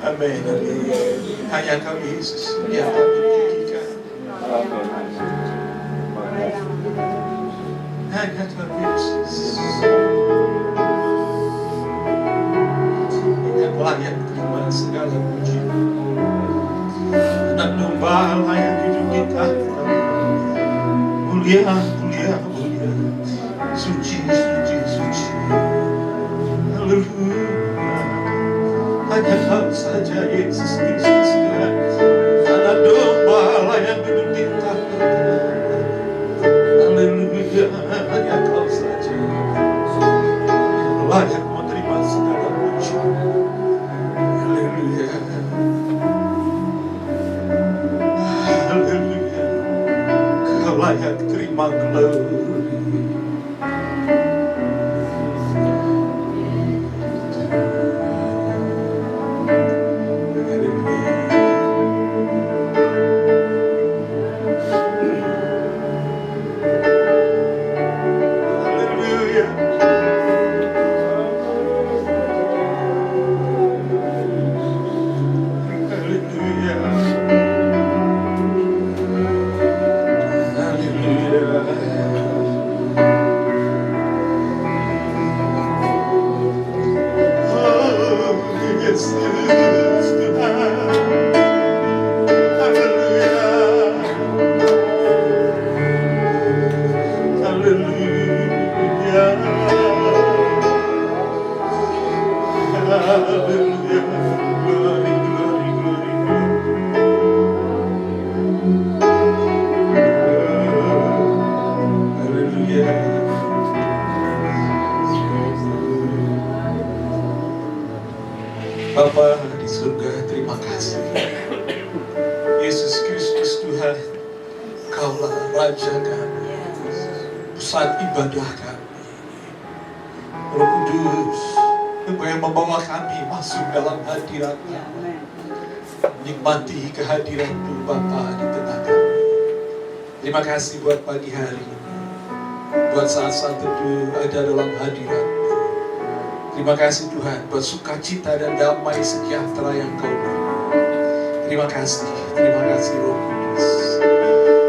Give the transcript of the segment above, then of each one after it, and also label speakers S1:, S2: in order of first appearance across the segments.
S1: Amin. Hanya Kau Yesus yang kami tinggikan. Hanya Kau Yesus yang layak terima segala puji dan domba yang hidup kita. Mulia, mulia, mulia, suci, suci, suci. Haleluya. Hanya Kau saja Yesus Kristus Tuhan, anak domba yang hidup kita. Haleluya, hanya Kau saja yang layak menerima segala puji. Haleluya, haleluya, Kau layak terima glory. Bapa di surga, terima kasih. Yesus Kristus Tuhan, Kaulah Raja kami, pusat ibadah kami. Roh Kudus, Engkau yang membawa kami masuk dalam hadirat-Mu, nikmati kehadiran-Mu Bapa di tengah kami. Terima kasih buat pagi hari ini, buat saat-saat teduh ada dalam hadirat-Mu. Terima kasih Tuhan buat sukacita dan damai sejahtera yang Kau beri. Terima kasih Roh Kudus.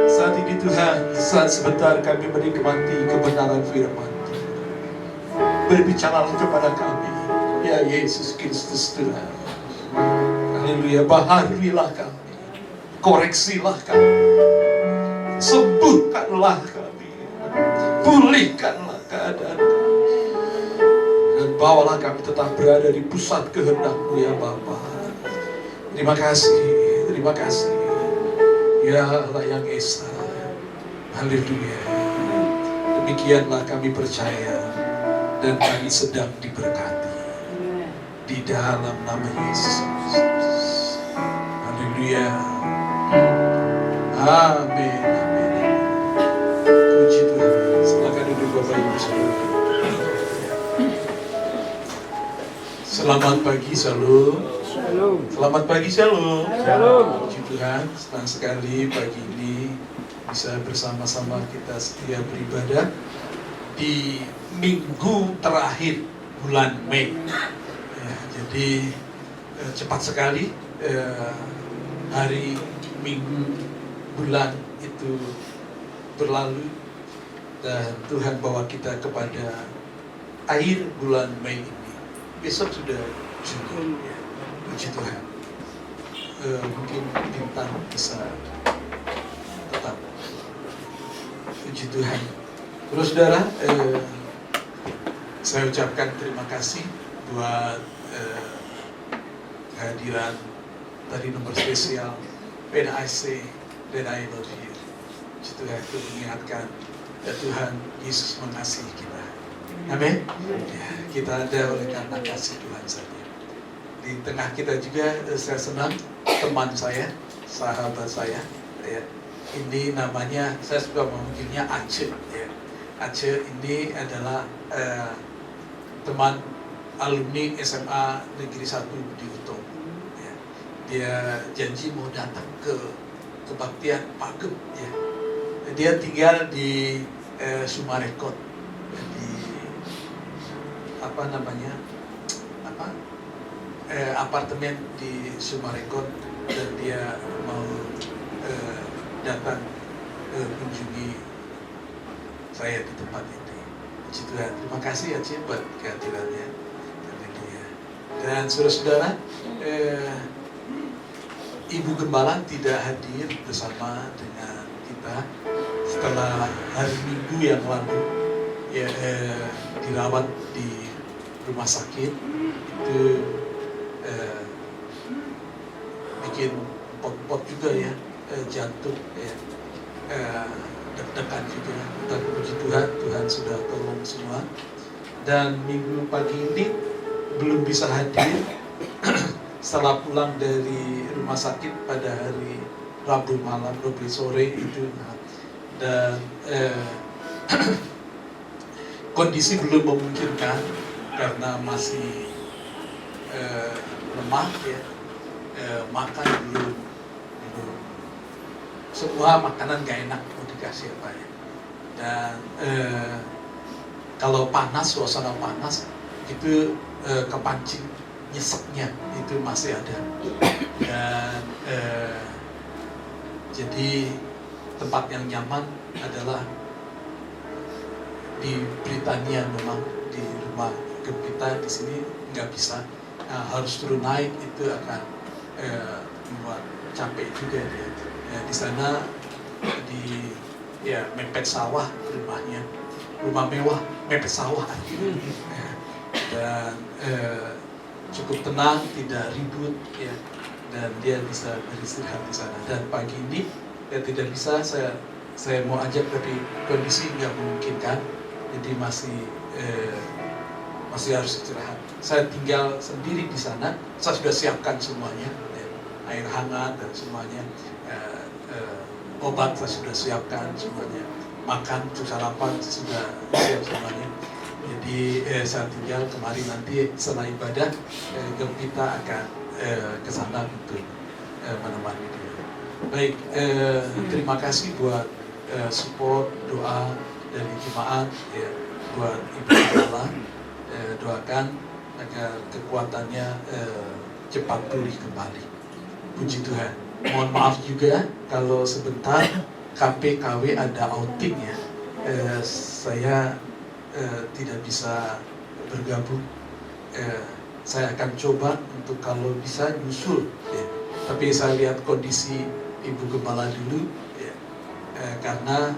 S1: Saat ini Tuhan, saat sebentar kami menikmati kebenaran firman. Berbicaralah kepada kami, ya Yesus Kristus Tuhan. Haleluya, baharuilah kami, koreksilah kami, sembuhkanlah kami, pulihkanlah keadaan kami, dan bawalah kami tetap berada di pusat kehendak-Mu ya Bapa. Terima kasih, ya Allah yang Esa. Haleluya. Demikianlah kami percaya dan kami sedang diberkati di dalam nama Yesus. Haleluya. Amin. Puji Tuhan. Silakan duduk Bapak Ibu Saudara. Selamat pagi, Shalom. Selamat pagi, Shalom. Puji Tuhan, senang sekali pagi ini bisa bersama-sama kita setia beribadah di minggu terakhir bulan Mei. Ya, jadi cepat sekali hari, minggu, bulan itu berlalu dan Tuhan bawa kita kepada akhir bulan Mei ini. Besok sudah Juni. Ya. Puji Tuhan. Mungkin bintang bisa tetap. Puji Tuhan. Terus saudara, saya ucapkan terima kasih buat kehadiran tadi nomor spesial PNIC dan I Love You. Puji Tuhan, itu mengingatkan ya Tuhan Yesus mengasihi kita. Amin. Ya, kita ada oleh karena kasih Tuhan saja. Di tengah kita juga saya senang teman saya, sahabat saya. Ya. Ini namanya, saya suka memanggilnya Aceh. Ya. Aceh ini adalah teman alumni SMA Negeri 1 Budi Utomo. Ya. Dia janji mau datang ke kebaktian Pagem. Ya. Dia tinggal di Sumarekon, di apartemen di Sumarekon, dan dia mau datang mengunjungi saya di tempat ini. Puji Tuhan, terima kasih ya Cik buat kehadirannya. Dan saudara-saudara, Ibu Gembala tidak hadir bersama dengan kita setelah hari Minggu yang lalu ya, dirawat di rumah sakit. Itu bikin pot-pot juga ya, jantung ya, deg-degan juga. Dan puji Tuhan, Tuhan sudah tolong semua. Dan minggu pagi ini belum bisa hadir setelah pulang dari rumah sakit pada hari Rabu malam, Rabu sore itu. Dan kondisi belum memungkinkan karena masih lemah ya, makan belum, semua makanan gak enak mau dikasih apa ya. Dan kalau panas, suasana panas itu kepancing nyeseknya itu masih ada. Dan jadi tempat yang nyaman adalah di Britania. Memang di rumah kita di sini nggak bisa, harus turun naik, itu akan membuat capek juga dia. Ya, di sana mepet sawah rumahnya, rumah mewah mepet sawah akhirnya. Dan cukup tenang, tidak ribut ya, dan dia bisa beristirahat di sana. Dan pagi ini ya tidak bisa, saya mau ajak tapi kondisi nggak memungkinkan, jadi masih harus istirahat. Saya tinggal sendiri di sana, saya sudah siapkan semuanya, ya, air hangat dan semuanya, obat saya sudah siapkan semuanya, makan untuk sarapan sudah siap semuanya. Jadi saya tinggal kemarin, nanti setelah ibadah kita akan ke sana untuk menemani dia. Baik, terima kasih buat support, doa dari jemaat ya, buat Ibu Gembala. Doakan agar kekuatannya cepat pulih kembali. Puji Tuhan. mohon maaf juga kalau sebentar KPKW ada outing ya. Saya tidak bisa bergabung. Saya akan coba untuk kalau bisa nyusul ya. Tapi saya lihat kondisi Ibu Gembala dulu ya. Karena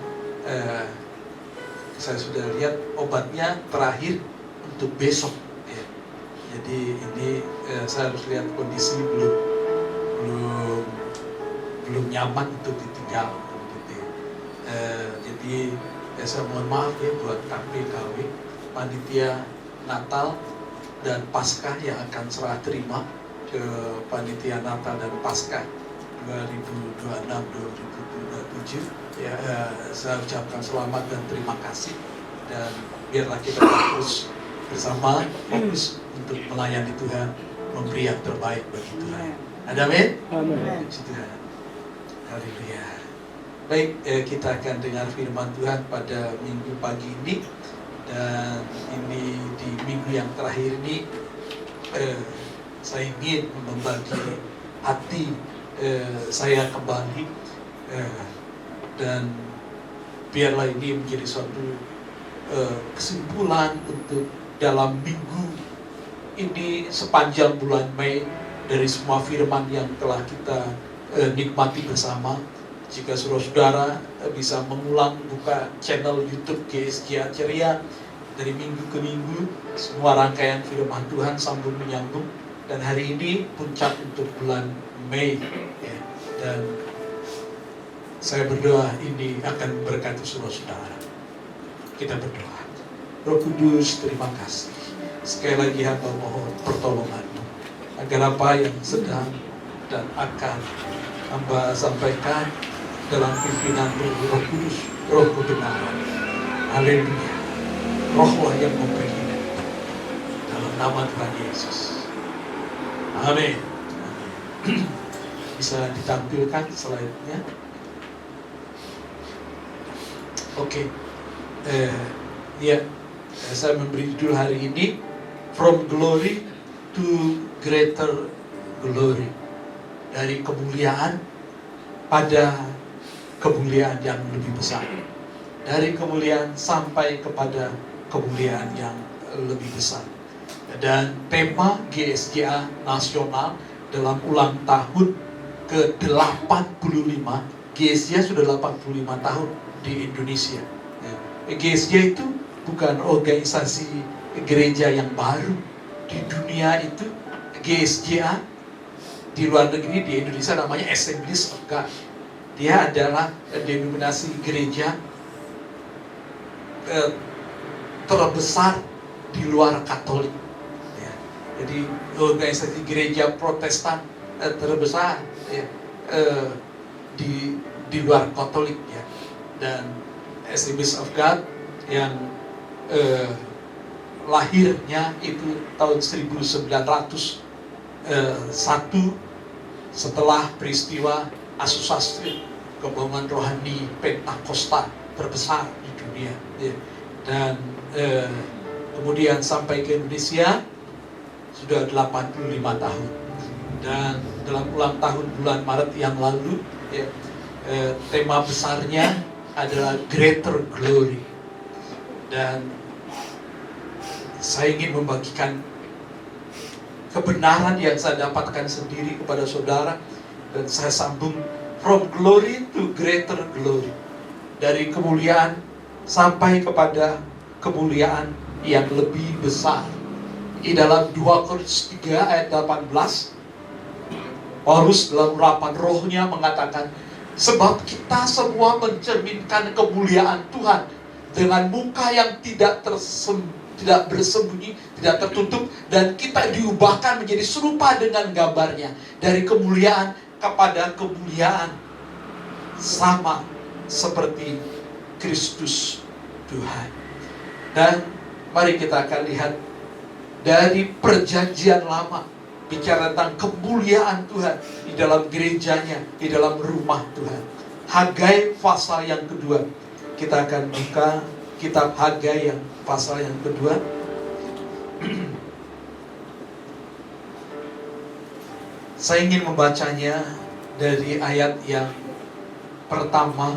S1: saya sudah lihat obatnya terakhir untuk besok ya. Jadi ini saya harus lihat kondisi belum nyaman untuk ditinggal gitu ya. Jadi saya mohon maaf ya buat KPKW, panitia Natal dan Paskah yang akan serah terima ke panitia Natal dan Paskah 2026-2027 ya. Saya ucapkan selamat dan terima kasih, dan biarlah kita terus bersama fokus untuk melayani Tuhan, memberi yang terbaik bagi Tuhan. Amin. Puji Tuhan. Haleluya. Baik, kita akan dengar firman Tuhan pada minggu pagi ini, dan ini di minggu yang terakhir ini saya ingin membagi hati saya kembali, dan biarlah ini menjadi suatu kesimpulan untuk dalam minggu ini sepanjang bulan Mei, dari semua firman yang telah kita nikmati bersama. Jika saudara-saudara bisa mengulang, buka channel YouTube GSGA Ceria dari minggu ke minggu, semua rangkaian firman Tuhan sambung menyambung, dan hari ini puncak untuk bulan Mei ya. Dan saya berdoa ini akan berkati saudara-saudara. Kita berdoa. Roh Kudus, terima kasih. Sekali lagi hamba mohon pertolongan-Mu, agar apa yang sedang dan akan hamba sampaikan dalam pimpinan Roh Kudus, Roh kebenaran. Haleluya. Rohlah yang memberi hidup. Dalam nama Tuhan Yesus. Amin. Bisa ditampilkan slide-nya. Oke. Ya, saya memberi judul hari ini From Glory to Greater Glory. Dari kemuliaan pada kemuliaan yang lebih besar. Dari kemuliaan sampai kepada kemuliaan yang lebih besar. Dan tema GSGA Nasional dalam ulang tahun ke-85, GSGA sudah 85 tahun di Indonesia. GSGA itu bukan organisasi gereja yang baru. Di dunia itu GSGA, di luar negeri, di Indonesia namanya Assemblies of God. Dia adalah denominasi gereja terbesar di luar Katolik ya. Jadi organisasi gereja Protestan terbesar ya, di luar Katolik ya. Dan Assemblies of God yang lahirnya itu tahun 1901, setelah peristiwa Azusa Street, kebanggaan rohani Pentakosta terbesar di dunia ya. Dan kemudian sampai ke Indonesia sudah 85 tahun. Dan dalam ulang tahun bulan Maret yang lalu ya, tema besarnya adalah Greater Glory. Dan saya ingin membagikan kebenaran yang saya dapatkan sendiri kepada saudara, dan saya sambung from glory to greater glory, dari kemuliaan sampai kepada kemuliaan yang lebih besar. Di dalam 2 Korintus 3 ayat 18, Paulus dalam urapan rohnya mengatakan, sebab kita semua mencerminkan kemuliaan Tuhan dengan muka yang tidak bersembunyi, tidak tertutup, dan kita diubahkan menjadi serupa dengan gambarnya, dari kemuliaan kepada kemuliaan, sama seperti Kristus Tuhan. Dan mari kita akan lihat dari perjanjian lama, bicara tentang kemuliaan Tuhan di dalam gerejanya, di dalam rumah Tuhan. Hagai pasal yang kedua. Kita akan buka kitab Hagai yang pasal yang kedua. Saya ingin membacanya dari ayat yang pertama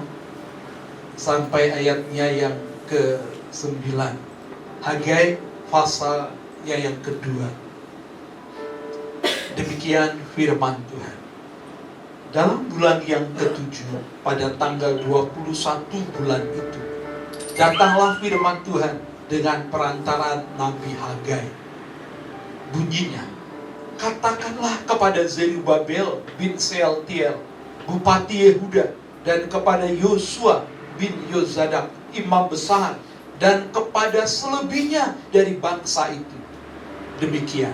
S1: sampai ayatnya yang ke-9. Hagai pasalnya yang kedua. Demikian firman Tuhan. Dalam bulan yang ke-7, pada tanggal 21 bulan itu, datanglah firman Tuhan dengan perantaraan Nabi Hagai. Bunyinya, katakanlah kepada Zerubabel bin Sealtiel, Bupati Yehuda, dan kepada Yosua bin Yozadak, imam besar, dan kepada selebihnya dari bangsa itu. Demikian.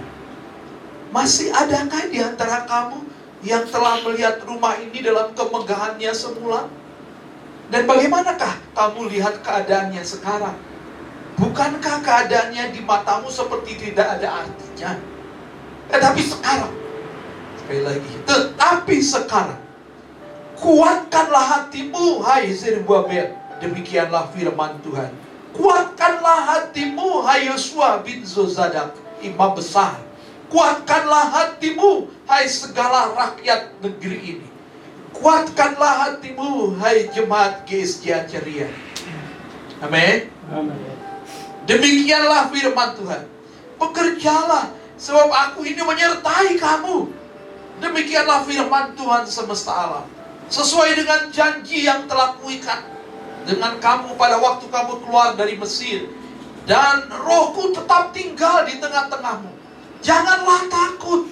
S1: Masih adakah di antara kamu yang telah melihat rumah ini dalam kemegahannya semula? Dan bagaimanakah kamu lihat keadaannya sekarang? Bukankah keadaannya di matamu seperti tidak ada artinya? Tetapi sekarang, sekali lagi, tetapi sekarang, kuatkanlah hatimu, hai Zerubabel. Demikianlah firman Tuhan. Kuatkanlah hatimu, hai Yosua bin Yozadak, imam besar. Kuatkanlah hatimu, hai segala rakyat negeri ini. Kuatkanlah hatimu, hai jemaat GSJ Ceria. Amin. Demikianlah firman Tuhan. Bekerjalah, sebab aku ini menyertai kamu. Demikianlah firman Tuhan semesta alam. Sesuai dengan janji yang telah kuikat dengan kamu pada waktu kamu keluar dari Mesir. Dan rohku tetap tinggal di tengah-tengahmu. Janganlah takut,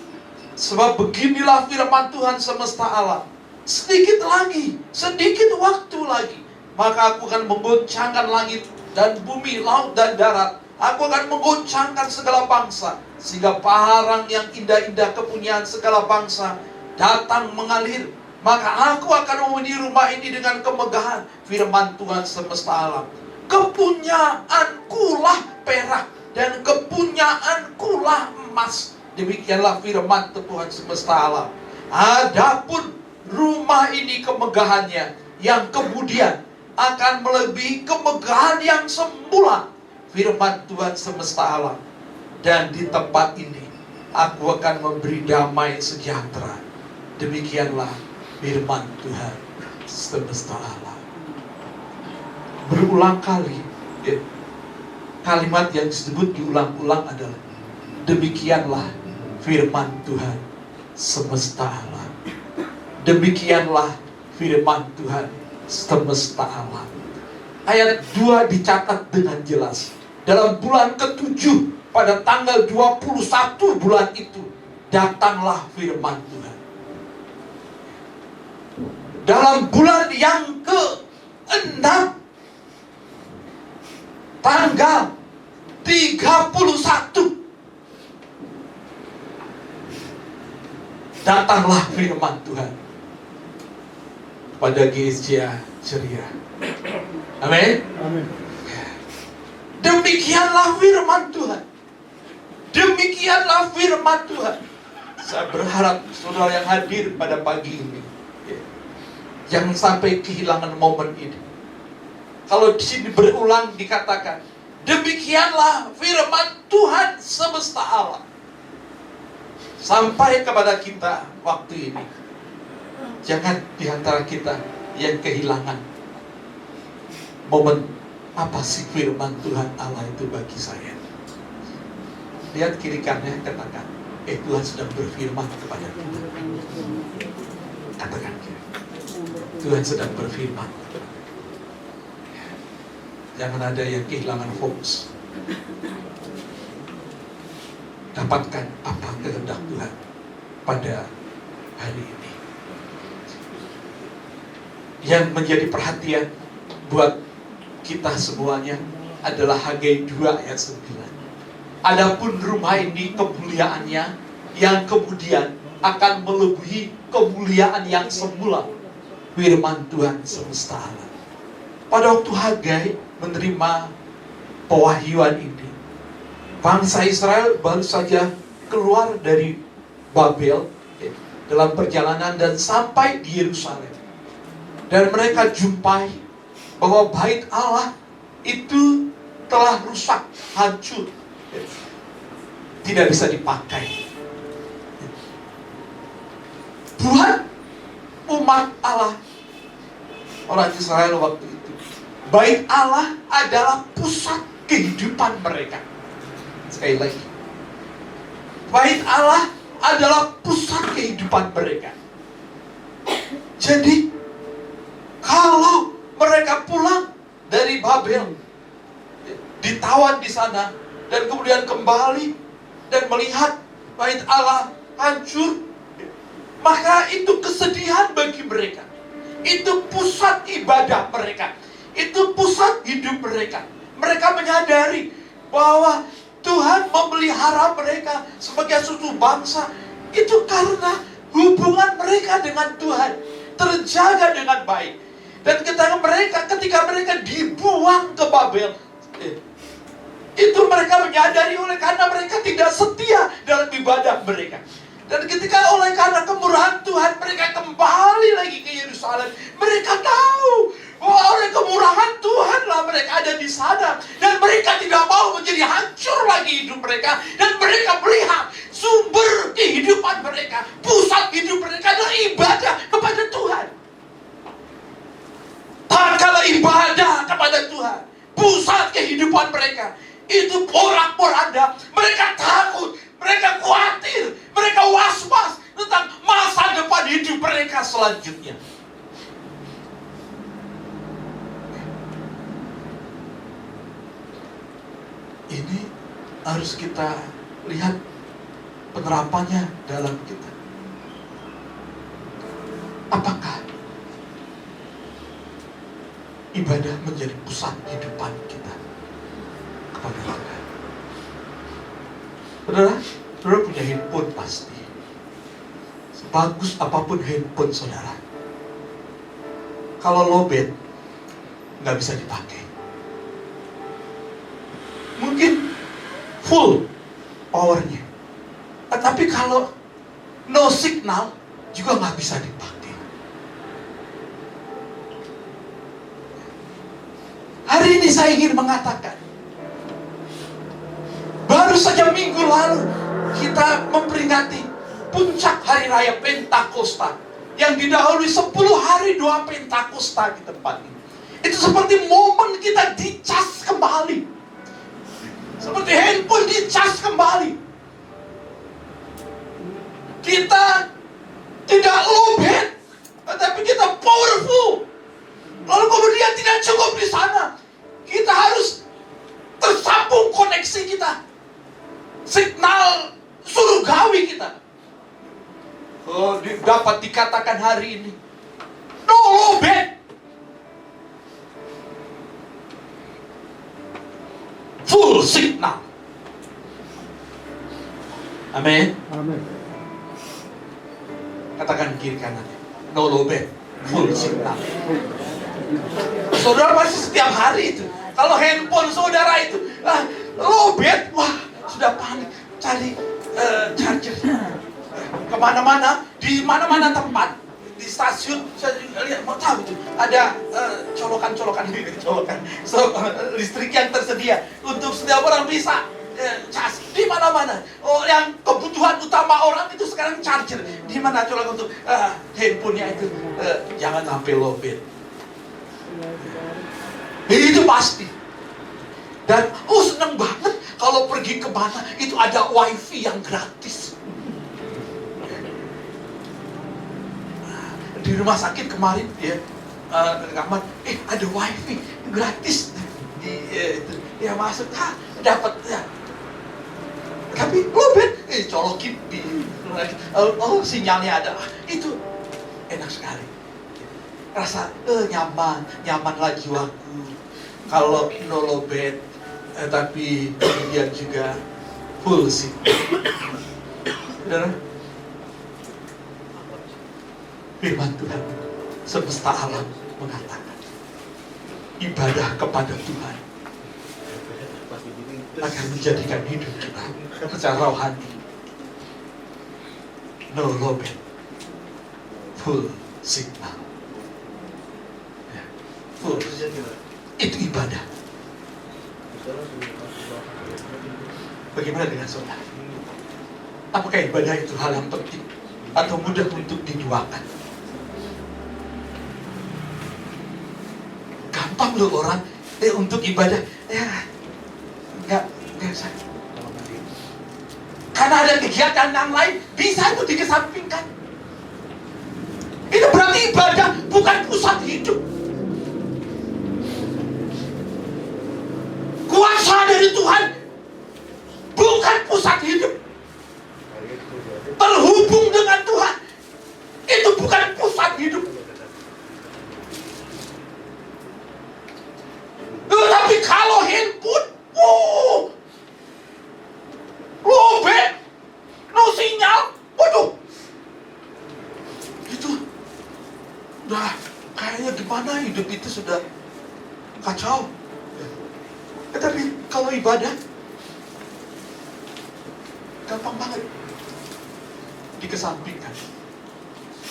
S1: sebab beginilah firman Tuhan semesta alam. Sedikit lagi, sedikit waktu lagi, maka aku akan menggoncangkan langit dan bumi, laut dan darat. Aku akan menggoncangkan segala bangsa, sehingga parang yang indah-indah kepunyaan segala bangsa datang mengalir. Maka aku akan memenuhi rumah ini dengan kemegahan, firman Tuhan semesta alam. Kepunyaanku lah perak, dan kepunyaanku lah emas. Demikianlah firman Tuhan semesta alam. Adapun rumah ini kemegahannya, yang kemudian akan melebihi kemegahan yang semula, firman Tuhan semesta alam. Dan di tempat ini aku akan memberi damai sejahtera. Demikianlah firman Tuhan semesta alam. Berulang kali kalimat yang disebut diulang-ulang adalah demikianlah firman Tuhan semesta alam. Demikianlah firman Tuhan semesta alam. Ayat 2 dicatat dengan jelas. Dalam bulan ke-7, pada tanggal 21 bulan itu, datanglah firman Tuhan. Dalam bulan yang ke-6, tanggal 31, datanglah firman Tuhan pada GSJ Ceria. Amin. Demikianlah firman Tuhan. Demikianlah firman Tuhan. Saya berharap saudara yang hadir pada pagi ini, jangan sampai kehilangan momen ini. Kalau di sini berulang dikatakan, demikianlah firman Tuhan semesta alam. Sampai kepada kita waktu ini. Jangan di antara kita yang kehilangan momen apa sih firman Tuhan Allah itu bagi saya. Lihat kiri kanannya, katakan, Tuhan sedang berfirman kepada kita. Katakan kiri. Tuhan sedang berfirman. Jangan ada yang kehilangan fokus. Dapatkan apa kehendak Tuhan pada hari ini. Yang menjadi perhatian buat kita semuanya adalah Hagai 2 ayat 9. Adapun rumah ini kemuliaannya yang kemudian akan melebihi kemuliaan yang semula, firman Tuhan semesta alam. Pada waktu Hagai menerima pewahyuan ini, bangsa Israel baru saja keluar dari Babel dalam perjalanan dan sampai di Yerusalem. Dan mereka jumpai bahwa bait Allah itu telah rusak, hancur, tidak bisa dipakai. Buat umat Allah, orang Israel waktu itu, Bait Allah adalah pusat kehidupan mereka. Sekali lagi, Bait Allah adalah pusat kehidupan mereka. Jadi kalau mereka pulang dari Babel, ditawan di sana, dan kemudian kembali dan melihat Bait Allah hancur, maka itu kesedihan bagi mereka. Itu pusat ibadah mereka. Itu pusat hidup mereka. Mereka menyadari bahwa Tuhan memelihara mereka sebagai suatu bangsa itu karena hubungan mereka dengan Tuhan terjaga dengan baik. Dan ketika mereka dibuang ke Babel, itu mereka menyadari oleh karena mereka tidak setia dalam ibadah mereka. Dan ketika oleh karena kemurahan Tuhan mereka kembali lagi ke Yerusalem, mereka tahu bahwa oleh kemurahan Tuhanlah mereka ada di sana, dan mereka tidak mau menjadi hancur lagi hidup mereka, dan mereka melihat sumber kehidupan mereka, pusat hidup mereka adalah ibadah kepada Tuhan. Tak kalah ibadah kepada Tuhan, pusat kehidupan mereka itu porak-poranda. Mereka takut, mereka khawatir, mereka was-was tentang masa depan hidup mereka selanjutnya. Ini harus kita lihat penerapannya dalam kita. Apakah ibadah menjadi pusat kehidupan kita kepada Tuhan? Saudara punya handphone pasti. Sebagus apapun handphone saudara, kalau lowbat nggak bisa dipakai. Mungkin full powernya, tapi kalau no signal juga nggak bisa dipakai. Hari ini saya ingin mengatakan, baru saja minggu lalu kita memperingati puncak hari raya Pentakosta yang didahului 10 hari doa Pentakosta di tempat ini. Itu seperti momen kita dicas kembali, seperti handphone dicas kembali. Kita tidak lowbat, tetapi kita powerful. Lalu kemudian tidak cukup di sana, kita harus tersambung koneksi kita, signal surgawi kita. Dapat dikatakan hari ini, no lowbat, full signal. Amin.
S2: Amin.
S1: Katakan kiri kanan, no lowbat, full signal. Saudara pasti setiap hari itu, kalau handphone saudara itu lowbat, wah sudah panik cari charger kemana-mana, di mana-mana tempat, di stasiun saya lihat, mau tahu itu ada colokan listrik yang tersedia untuk setiap orang bisa cas di mana-mana. Oh, yang kebutuhan utama orang itu sekarang charger. Di mana colokan untuk handphonenya itu, jangan sampai lowbat. Itu pasti. Dan senang banget kalau pergi kemana itu ada wifi yang gratis. Di rumah sakit kemarin dia kamar, ada wifi gratis. Dia masuk, dapat ya. Tapi lowbat, colokin di sinyalnya ada. Itu enak sekali. Rasa nyaman lah jiwaku kalau no lowbat, tapi kemudian juga full sih. Saudara, firman Tuhan semesta alam mengatakan ibadah kepada Tuhan akan menjadikan hidup kita secara rohani. No lowbat, full signal. Full. Itu ibadah. Bagaimana dengan saudara? Apakah ibadah itu hal yang penting atau mudah untuk diduakan? gampang loh orang untuk ibadah. Ya, enggak biasa. Karena ada kegiatan yang lain, bisa itu dikesampingkan. Itu berarti ibadah bukan pusat hidup. Kuasa dari Tuhan bukan pusat hidup. Terhubung dengan Tuhan itu bukan pusat hidup. Tetapi kalau handphone, lobet, no sinyal, waduh, itu udah kayaknya gimana hidup itu sudah kacau. Tetapi kalau ibadah gampang banget dikesampingkan.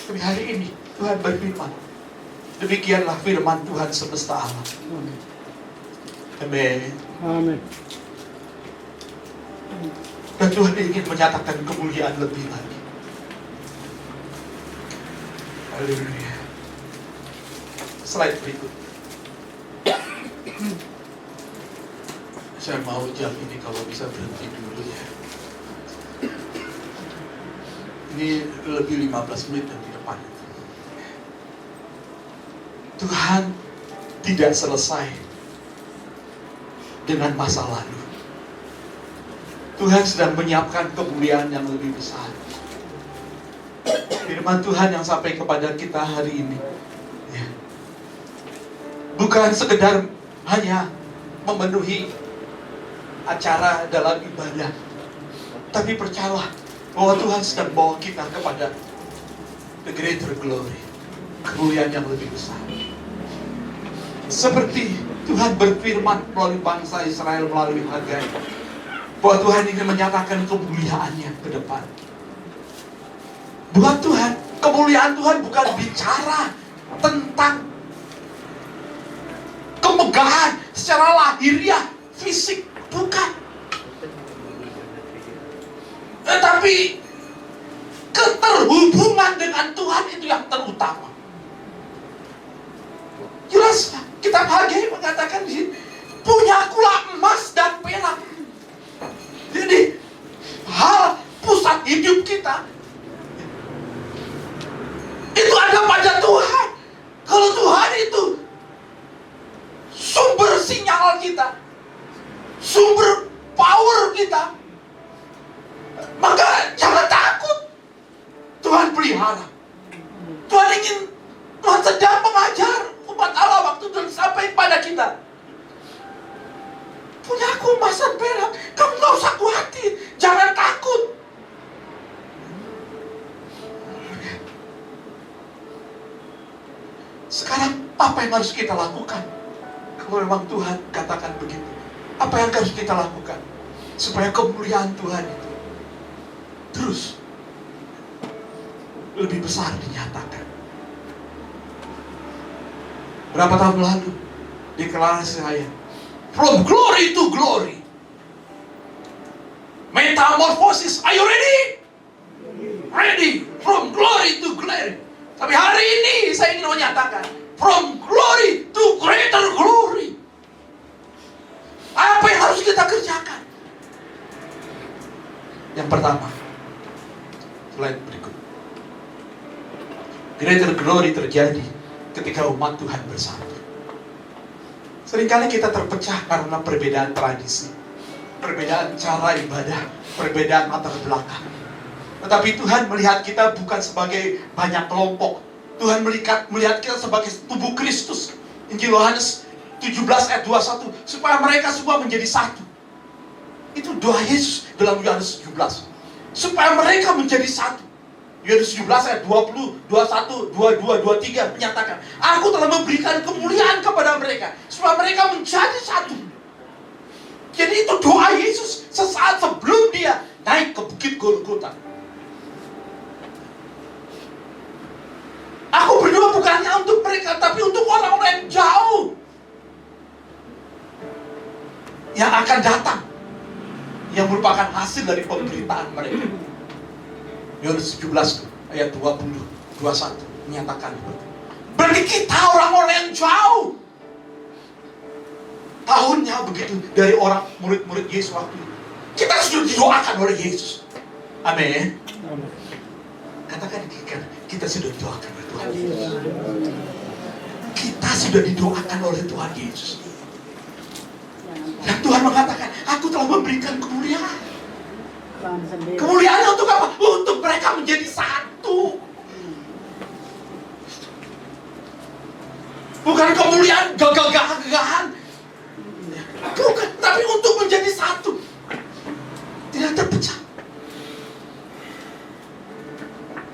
S1: Tapi hari ini Tuhan berfirman, demikianlah firman Tuhan semesta alam. Amin.
S2: Amin.
S1: Dan Tuhan ingin menyatakan kemuliaan lebih lagi. Haleluya. Slide berikut. Saya mau jam ini kalau bisa berhenti dulu ya. Ini lebih 15 menit dan di depan. Tuhan tidak selesai dengan masa lalu. Tuhan sedang menyiapkan kemuliaan yang lebih besar. Firman Tuhan yang sampai kepada kita hari ini ya, bukan sekedar hanya memenuhi acara dalam ibadah, tapi percayalah bahwa Tuhan sedang bawa kita kepada the greater glory, kemuliaan yang lebih besar. Seperti Tuhan berfirman melalui bangsa Israel melalui Hagai, bahwa Tuhan ingin menyatakan kemuliaannya ke depan. Buat Tuhan, kemuliaan Tuhan bukan bicara tentang kemegahan secara lahiriah, fisik, bukan. Tetapi keterhubungan dengan Tuhan itu yang terutama. Jelas kitab Hagai mengatakan di sini, punyakulah emas dan perak. Jadi hal pusat hidup kita itu ada pada Tuhan. Kalau Tuhan itu sumber sinyal kita, sumber power kita, maka jangan takut. Tuhan pelihara. Tuhan ingin, Tuhan sedang mengajar umat Allah waktu itu sampai pada kita. Punya aku emas dan perak, kamu gak usah khawatir, jangan takut. Sekarang apa yang harus kita lakukan? Kalau memang Tuhan katakan begitu, apa yang harus kita lakukan supaya kemuliaan Tuhan itu terus lebih besar dinyatakan? Berapa tahun lalu deklarasi saya, from glory to glory, metamorphosis. Are you ready? Ready. From glory to glory. Tapi hari ini saya ingin menyatakan, from glory to greater glory. Apa yang harus kita kerjakan? Yang pertama, slide berikut. Greater glory terjadi ketika umat Tuhan bersatu. Seringkali kita terpecah karena perbedaan tradisi, perbedaan cara ibadah, perbedaan latar belakang. Tetapi Tuhan melihat kita bukan sebagai banyak kelompok. Tuhan melihat kita sebagai tubuh Kristus. Injil Yohanes 17 ayat 21, supaya mereka semua menjadi satu. Itu doa Yesus dalam Yohanes 17. Supaya mereka menjadi satu. Yohanes 17 ayat 20, 21, 22, 23 menyatakan, aku telah memberikan kemuliaan kepada mereka supaya mereka menjadi satu. Jadi itu doa Yesus sesaat sebelum dia naik ke Bukit Golgota. Aku berdoa bukannya untuk mereka, tapi untuk orang-orang yang jauh yang akan datang, yang merupakan hasil dari pemberitaan mereka. Yohanes 17 ayat 20, 21 menyatakan begitu. Berarti kita orang-orang yang jauh, tahunnya begitu dari orang murid-murid Yesus waktu itu. Kita sudah didoakan oleh Yesus. Amin. Katakan, kita sudah didoakan oleh Tuhan Yesus. Kita sudah didoakan oleh Tuhan Yesus. Dan Tuhan mengatakan, aku telah memberikan kemuliaan. Kemuliaan untuk apa? Untuk mereka menjadi satu. Bukan kemuliaan gagah-gagahan. Bukan, tapi untuk menjadi satu. Tidak terpecah.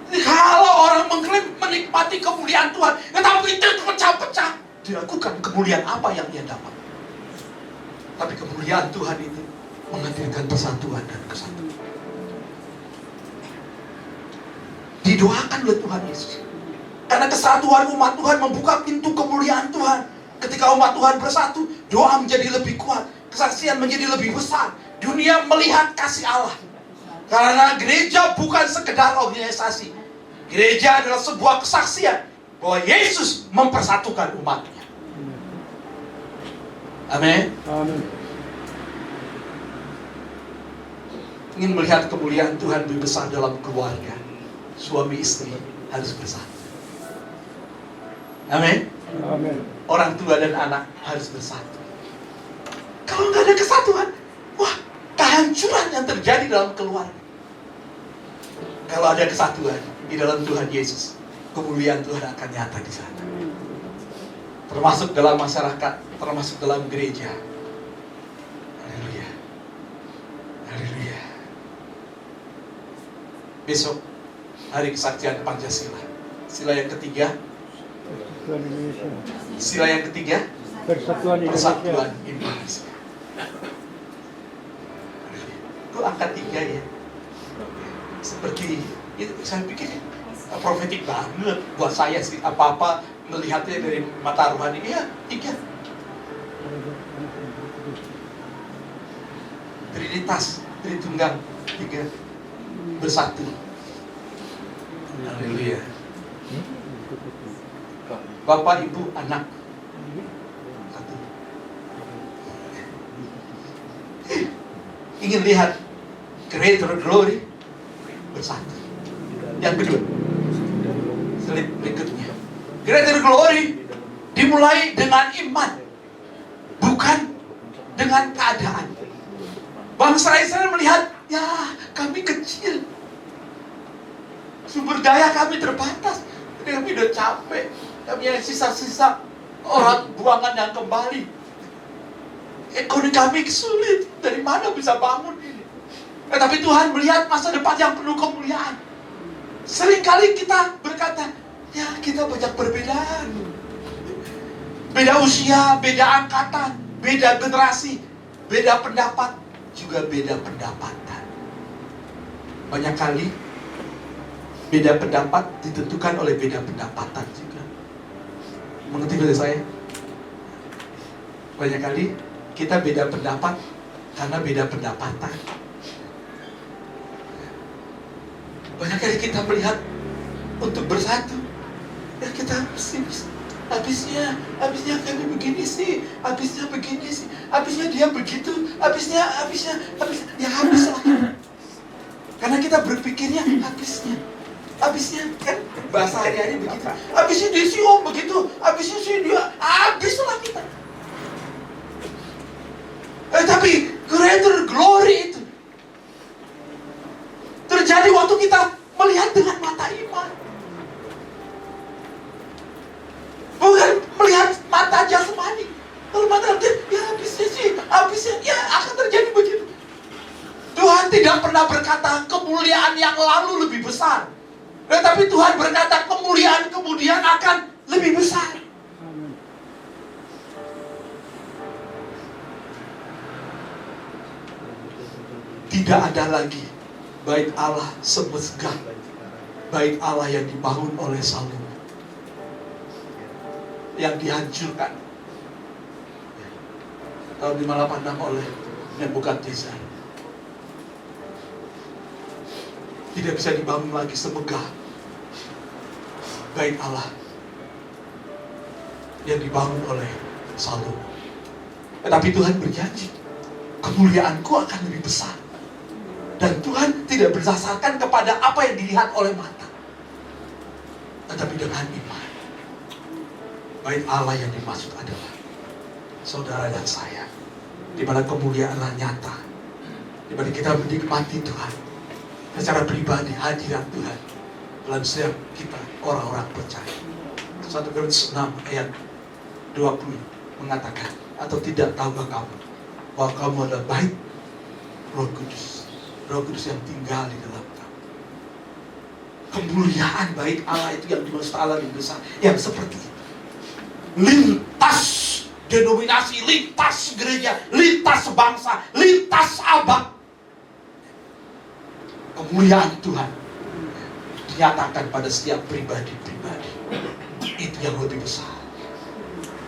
S1: Kalau orang mengklaim menikmati kemuliaan Tuhan, tetapi itu terpecah-pecah, dilakukan kemuliaan apa yang dia dapat? Tapi kemuliaan Tuhan itu menghadirkan persatuan dan kesatuan. Didoakan oleh Tuhan Yesus. Karena kesatuan umat Tuhan membuka pintu kemuliaan Tuhan. Ketika umat Tuhan bersatu, doa menjadi lebih kuat, kesaksian menjadi lebih besar. Dunia melihat kasih Allah. Karena gereja bukan sekedar organisasi. Gereja adalah sebuah kesaksian bahwa Yesus mempersatukan umatnya. Amin.
S2: Amin.
S1: Ingin melihat kemuliaan Tuhan lebih besar dalam keluarga. Suami istri harus bersatu. Amin.
S2: Amin.
S1: Orang tua dan anak harus bersatu. Kalau nggak ada kesatuan, wah, kehancuran yang terjadi dalam keluarga. Kalau ada kesatuan di dalam Tuhan Yesus, kemuliaan Tuhan akan nyata di sana. Termasuk dalam masyarakat, termasuk dalam gereja. Haleluya. Haleluya. Besok hari kesaksian Pancasila. Sila yang ketiga.
S2: Persatuan Indonesia.
S1: Sila yang ketiga.
S2: Persatuan Indonesia.
S1: Persatuan Indonesia. Kok angkat 3 ya? Seperti itu, saya pikir profetik banget buat saya sih. Apa-apa melihatnya dari mata rohani. Iya, 3. Trinitas, Tritunggal, 3 bersatu. Haleluya. Bapak, Ibu, Anak. Satu. Ingin lihat greater glory bersatu. Yang kedua, slide berikutnya. Greater glory dimulai dengan iman, bukan dengan keadaan. Bangsa Israel melihat, ya kami kecil, sumber daya kami terbatas, kami udah capek, kami yang sisa-sisa orang buangan yang kembali, ekonomi kami sulit, dari mana bisa bangun ini? Tapi Tuhan melihat masa depan yang penuh kemuliaan. Seringkali kita berkata, ya kita banyak perbedaan, beda usia, beda angkatan, beda generasi, beda pendapat, juga beda pendapatan. Banyak kali beda pendapat ditentukan oleh beda pendapatan juga. Mengerti beda saya? Banyak kali kita beda pendapat karena beda pendapatan. Banyak kali kita melihat untuk bersatu, ya kita mesti habisnya kami begini sih, habisnya begini sih, habisnya dia begitu, habisnya ya habislah. Karena kita berpikirnya habisnya kan bahasa hari-hari begitu, habisnya dia sih begitu, habisnya sih dia, habislah kita. Tapi greater glory itu terjadi waktu kita melihat dengan mata iman, bukan melihat mata jasmani. Kalau mata ya habisnya ya akan terjadi begitu. Tuhan tidak pernah berkata kemuliaan yang lalu lebih besar, tetapi Tuhan berkata kemuliaan kemudian akan lebih besar. Tidak ada lagi bait Allah semegah bait Allah yang dibangun oleh Salomo, yang dihancurkan tahun 586 oleh Nebukadnezar. Tidak bisa dibangun lagi semegah bait Allah yang dibangun oleh Salomo. Tetapi Tuhan berjanji, kemuliaanku akan lebih besar. Dan Tuhan tidak berdasarkan kepada apa yang dilihat oleh mata, tetapi dengan iman. Bait Allah yang dimaksud adalah saudara dan saya, di mana kemuliaanlah nyata, di mana kita menikmati Tuhan secara pribadi, hadirat Tuhan dalam setiap kita orang-orang percaya. 1 Korintus 6 ayat 20 mengatakan, atau tidak tahukah kamu bahwa kamu adalah bait Roh Kudus, Roh Kudus yang tinggal di dalam kamu. Kemuliaan bait Allah itu yang dimaksud Allah lebih besar, yang seperti itu. Lintas denominasi, lintas gereja, lintas bangsa, lintas abad. Kemuliaan Tuhan dinyatakan pada setiap pribadi-pribadi. Itu yang lebih besar.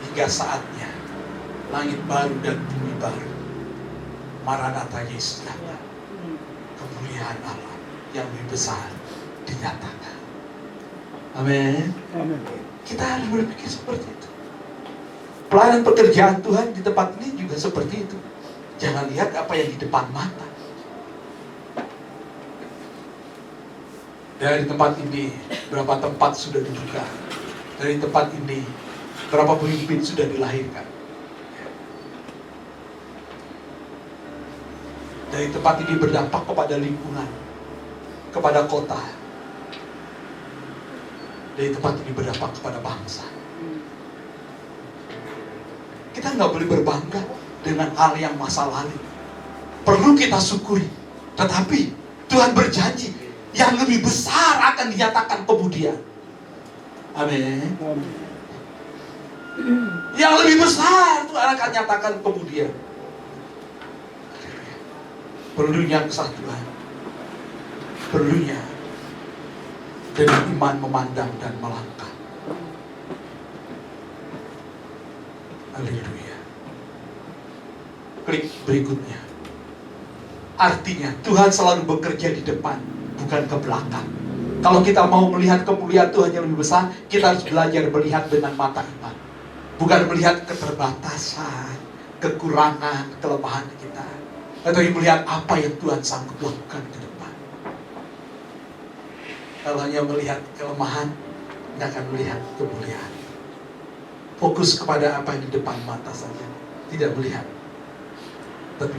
S1: Hingga saatnya langit baru dan bumi baru, Maranatha Yesus datang. Kemuliaan Allah yang lebih besar dinyatakan. Amin. Kita harus berpikir seperti itu. Pelayanan pekerjaan Tuhan di tempat ini juga seperti itu. Jangan lihat apa yang di depan mata. Dari tempat ini berapa tempat sudah dibuka. Dari tempat ini berapa pemimpin sudah dilahirkan. Dari tempat ini berdampak kepada lingkungan, kepada kota. Dari tempat ini berdampak kepada bangsa. Kita nggak boleh berbangga dengan hal yang masa lalu. Perlu kita syukuri. Tetapi Tuhan berjanji yang lebih besar akan dinyatakan kemudian. Amin. Yang lebih besar Tuhan akan nyatakan kemudian. Perlunya kesatuan, perlunya dengan iman memandang dan melangkah. Haleluya. Klik berikutnya. Artinya Tuhan selalu bekerja di depan, bukan ke belakang. Kalau kita mau melihat kemuliaan Tuhan yang lebih besar, kita harus belajar melihat dengan mata iman, bukan melihat keterbatasan, kekurangan, kelemahan kita, tetapi melihat apa yang Tuhan sanggup lakukan ke depan. Kalau hanya melihat kelemahan, tidak akan melihat kemuliaan. Fokus kepada apa yang di depan mata saja, tidak melihat, tapi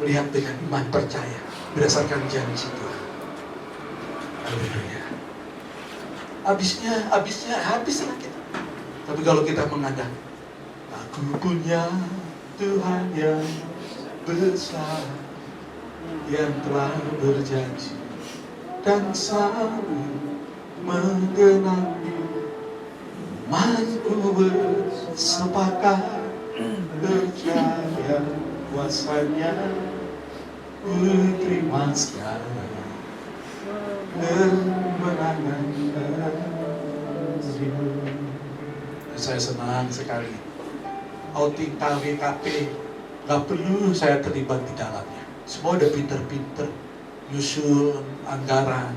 S1: melihat dengan iman percaya berdasarkan janji Tuhan. Haleluya. Habislah kita. Tapi kalau kita mengadang, aku punya Tuhan yang besar, yang telah berjanji dan selalu menggenapi. Imanku bersepakat percaya kuasanya, ku terima sekarang kemenangan darimu. Saya senang sekali. Outing KWKP gak perlu saya terlibat di dalamnya. Semua udah pinter-pinter nyusun anggaran,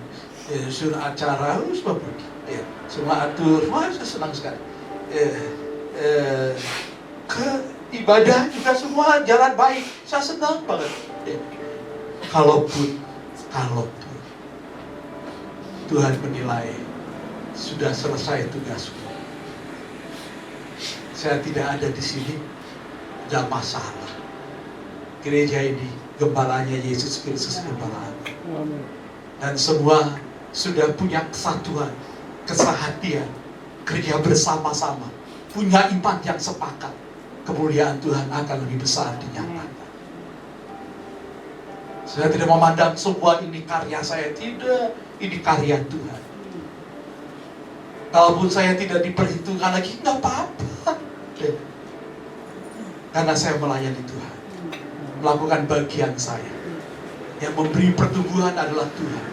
S1: nyusun acara, semua pergi. Ya, semua atur, wah saya senang sekali. Ke ibadah juga semua jalan baik, saya senang banget. Ya. Kalaupun Tuhan menilai sudah selesai tugasku, saya tidak ada di sini, tidak masalah. Gereja ini gembalanya Yesus Kristus gembalanya, dan semua sudah punya kesatuan, kesehatian, kerja bersama-sama, punya iman yang sepakat. Kemuliaan Tuhan akan lebih besar dinyatakan. Saya tidak memandang semua ini karya saya, tidak, ini karya Tuhan. Kalaupun saya tidak diperhitungkan lagi, nggak apa-apa, karena saya melayani Tuhan, melakukan bagian saya. Yang memberi pertumbuhan adalah Tuhan.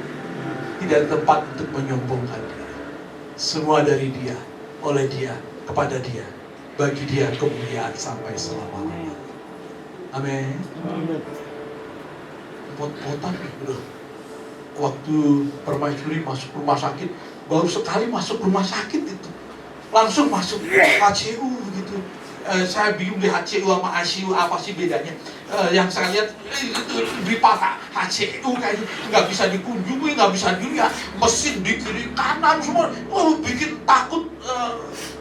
S1: Tidak tempat untuk menyombongkan diri. Semua dari Dia, oleh Dia, kepada Dia, bagi Dia kemuliaan sampai selama-lamanya. Amin. Pot-potan loh. Waktu permaisuri masuk rumah sakit, baru sekali masuk rumah sakit itu, langsung masuk HCU gitu. Saya bingung di HCU sama ICU apa sih bedanya. Yang saya lihat lebih parah HCU kayaknya nggak bisa dikunjungi, nggak bisa dilihat, mesin di kiri kanan semua, bikin takut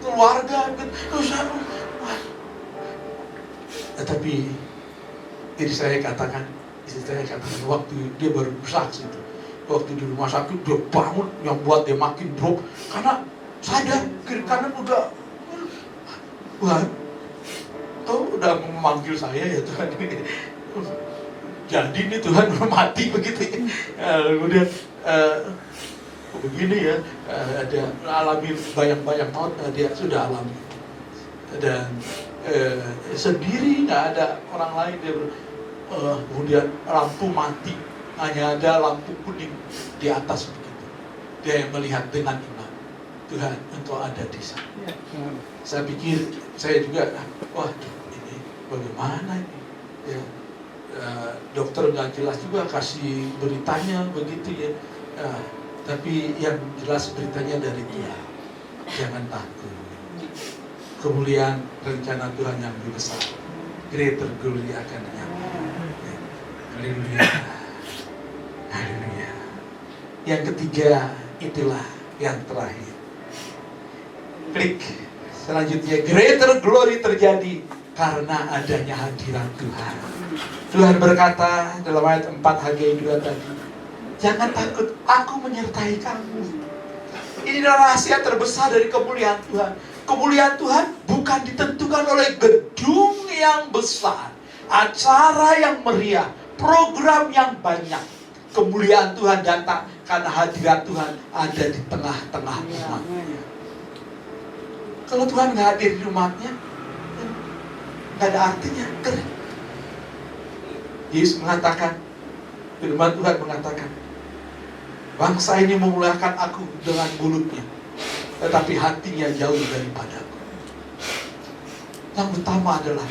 S1: keluarga. Tetapi istri saya katakan waktu dia baru bersaksi itu, waktu di rumah sakit dia bangun, yang buat dia makin drop karena sadar kiri kanan udah, wah, udah memanggil saya ya Tuhan ini. Jadi ini Tuhan mati begitu ya. Kemudian begini ya, ada alami bayang-bayang maut, dia sudah alami. Dan sendiri, nggak ada orang lain. Dia kemudian lampu mati, hanya ada lampu kuning di atas begitu. Dia yang melihat dengan iman, Tuhan engkau ada di sana. Saya pikir, saya juga, waduh ini bagaimana ini ya, dokter nggak jelas juga kasih beritanya begitu ya, tapi yang jelas beritanya dari Tuhan. Jangan takut, kemuliaan rencana Tuhan yang lebih besar, greater glory akan nyata. Haleluya, haleluya. Yang ketiga, itulah yang terakhir. Klik. Selanjutnya, greater glory terjadi karena adanya hadirat Tuhan. Tuhan berkata dalam ayat 4 Hagai 2 tadi, jangan takut, aku menyertai kamu. Ini rahasia terbesar dari kemuliaan Tuhan. Kemuliaan Tuhan bukan ditentukan oleh gedung yang besar, acara yang meriah, program yang banyak. Kemuliaan Tuhan datang karena hadirat Tuhan ada di tengah-tengah umatnya. Kalau Tuhan nggak hadir di umatnya, nggak ada artinya, kering. Yesus mengatakan, firman Tuhan mengatakan, bangsa ini memuliakan aku dengan mulutnya, tetapi hatinya jauh daripadaku. Yang utama adalah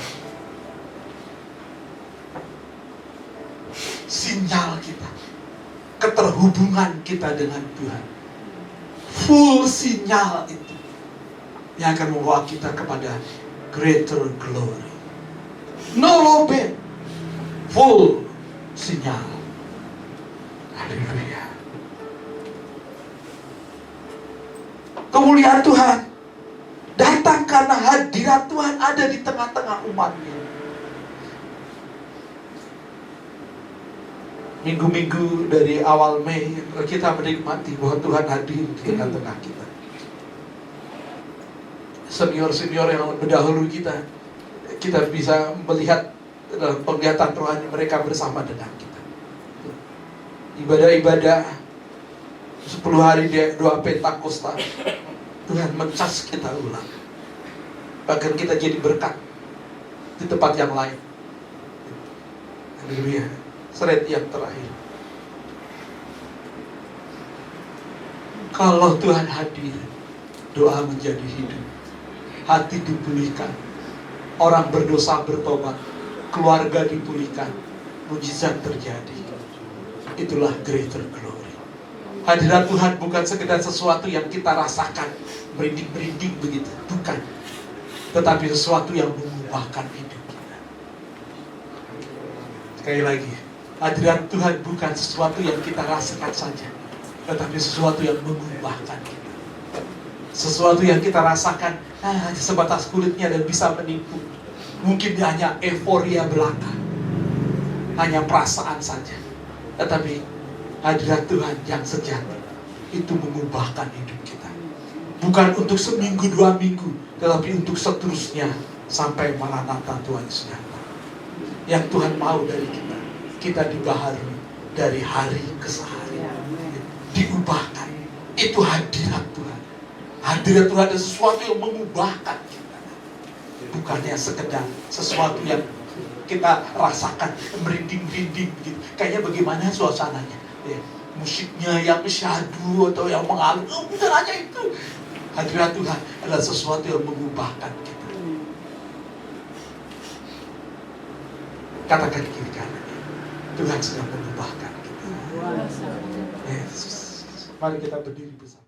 S1: sinyal kita, keterhubungan kita dengan Tuhan. Full sinyal itu yang akan membawa kita kepada greater glory. No low band, full sinyal. Haleluya. Kemuliaan Tuhan datang karena hadirat Tuhan ada di tengah-tengah umatnya. Minggu-minggu dari awal Mei kita menikmati bahwa Tuhan hadir di tengah-tengah kita. Senior-senior yang mendahului kita bisa melihat dalam penglihatan rohani mereka bersama dengan kita. Ibadah-ibadah 10 hari doa Pentakosta, Tuhan mencas kita ulang. Bahkan kita jadi berkat di tempat yang lain. Haleluya. Slide yang terakhir. Kalau Tuhan hadir, doa menjadi hidup, hati dipulihkan, orang berdosa bertobat, keluarga dipulihkan, mujizat terjadi. Itulah greater glory. Hadirat Tuhan bukan sekedar sesuatu yang kita rasakan merinding-merinding begitu, bukan. Tetapi sesuatu yang mengubahkan hidup kita. Sekali lagi, hadirat Tuhan bukan sesuatu yang kita rasakan saja, tetapi sesuatu yang mengubahkan kita. Sesuatu yang kita rasakan hanya sebatas kulitnya dan bisa menipu. Mungkin hanya euforia belaka, hanya perasaan saja. Tetapi hadirat Tuhan yang sejati itu mengubahkan hidup kita. Bukan untuk seminggu, 2 minggu, tetapi untuk seterusnya sampai Maranatha Tuhan Yesus datang. Yang Tuhan mau dari kita, kita dibaharui dari hari ke hari, diubahkan. Itu hadirat Tuhan. Hadirat Tuhan adalah sesuatu yang mengubahkan kita, bukannya sekedar sesuatu yang kita rasakan merinding-rinding gitu. Kayaknya bagaimana suasananya ya, musiknya yang syahdu atau yang mengalun, bukan hanya itu. Hadirat Tuhan adalah sesuatu yang mengubahkan kita. Katakan kiri kanan, Tuhan sedang mengubahkan kita. Yesus. Mari kita berdiri bersama.